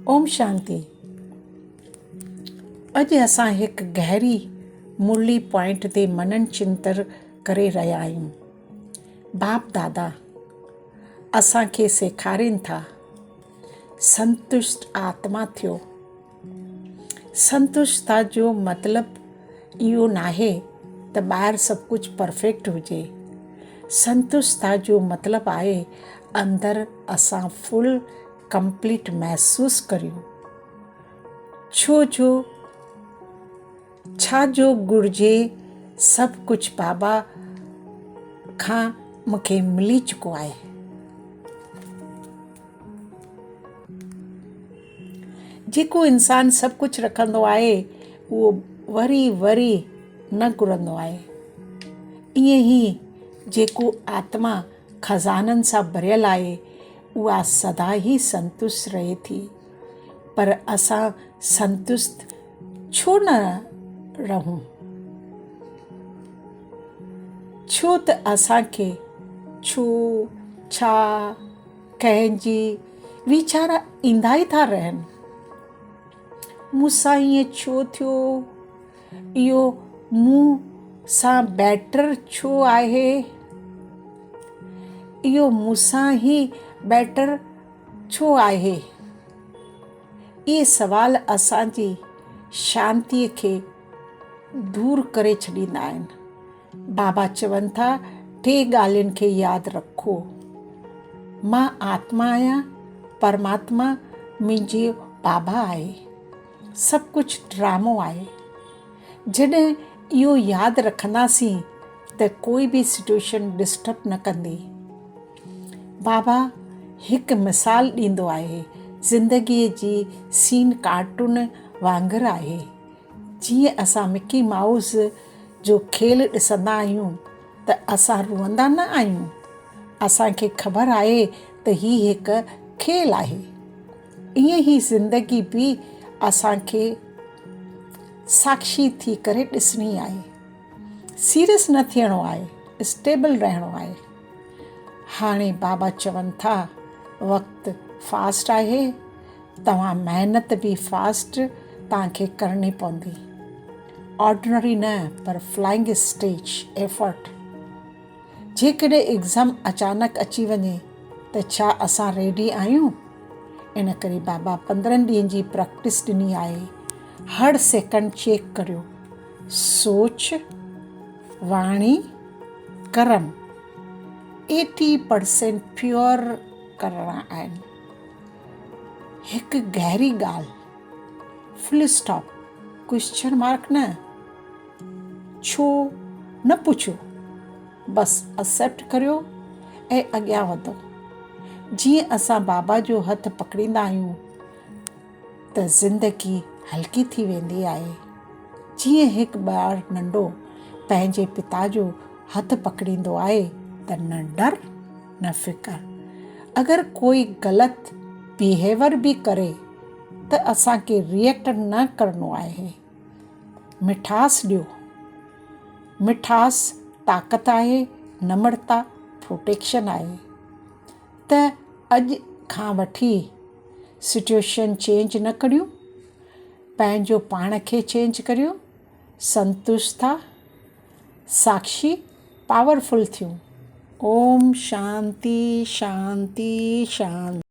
ओम शांति। अॼु असां हिकु गहरी मुरली पॉइंट ते मनन चिंतन करे रहिया आहियूं। बाप दादा असांखे सेखारीनि था, संतुष्ट आत्मा थियो। संतुष्टता जो मतिलबु इहो नाहे त ॿाहिरि सभु कुझु परफेक्ट हुजे। संतुष्टता जो मतिलबु आहे अंदरि असां फुल कंप्लीट महसूसु करियूं। छा जो घुरिजे सभु कुझु बाबा खां मूंखे मिली चुको आहे। जेको इंसानु सभु कुझु रखंदो आहे उहो वरी न घुरंदो आहे। ईअं ई जेको आत्मा खज़ाननि सां भरियल आहे उहा सदा ई संतुष्ट रहे थी। पर असां संतुष्ट छो न रहूं? छो त असांखे छा कंहिंजी वीचार ईंदा ई था रहनि। मूंसां ईअं छो थियो? इहो मूं सां बैटर छो आहे? इहो मूंसां ई बैटर छो आहे? इहे सवाल असांजी शांतीअ खे दूर करे छॾींदा आहिनि। बाबा चवनि था 3 ॻाल्हियुनि खे यादि रखो। मां आत्मा आहियां, परमात्मा मुंहिंजो बाबा आहे, सभु कुझु ड्रामो आहे। जॾहिं इहो यादि रखंदासीं त कोई बि सिचुएशन डिस्टर्ब न कंदी। बाबा हिकु मिसाल ॾींदो आहे, ज़िंदगीअ जी सीन कार्टून वांगुरु आहे। जीअं असां मिकी माउस जो खेल ॾिसंदा आहियूं त असां रुअंदा न आहियूं। असांखे ख़बर आहे त हीउ हिकु खेल आहे। ईअं ई ज़िंदगी बि असांखे साक्षी थी करे ॾिसणी आहे। सीरियस न थियणो आहे, स्टेबल रहणो आहे। हाणे बाबा चवनि था वक़्तु फास्ट आहे, तव्हां महिनत बि फास्ट तव्हांखे करणी पवंदी। ऑर्डिनरी न पर फ्लाइंग स्टेज एफर्ट। जेकॾहिं एग्ज़ाम अचानक अची वञे त छा असां रेडी आहियूं? इन करे बाबा 15 ॾींहंनि जी प्रैक्टिस ॾिनी आहे। हर सेकंड चेक करियो। सोच, वाणी, कर्म 80% प्योर करणा आहिनि। हिकु गहरी ॻाल्हि, फुल स्टॉप, क्वेश्चन मार्क न। छो न पुछो, बसि एक्सेप्ट करियो ऐं अॻियां वधो। जीअं असां बाबा जो हथु पकड़ींदा आहियूं त ज़िंदगी हल्की थी वेंदी आहे। जीअं हिकु ॿारु नंढो पंहिंजे पिता जो हथु पकड़ींदो आहे त न डर न फ़िकर। अगरि कोई ग़लति बिहेवियर बि करे त असांखे रिएक्ट न करिणो आहे। मिठास ॾियो। मिठास ताक़त आहे, नम्रता प्रोटेक्शन आहे। त अॼु खां वठी सिचुएशन चेंज न करियूं, पंहिंजो पाण खे चेंज करियो। संतुष्टता, साक्षी, पावरफुल थियूं। ओम शांति शांति शांति।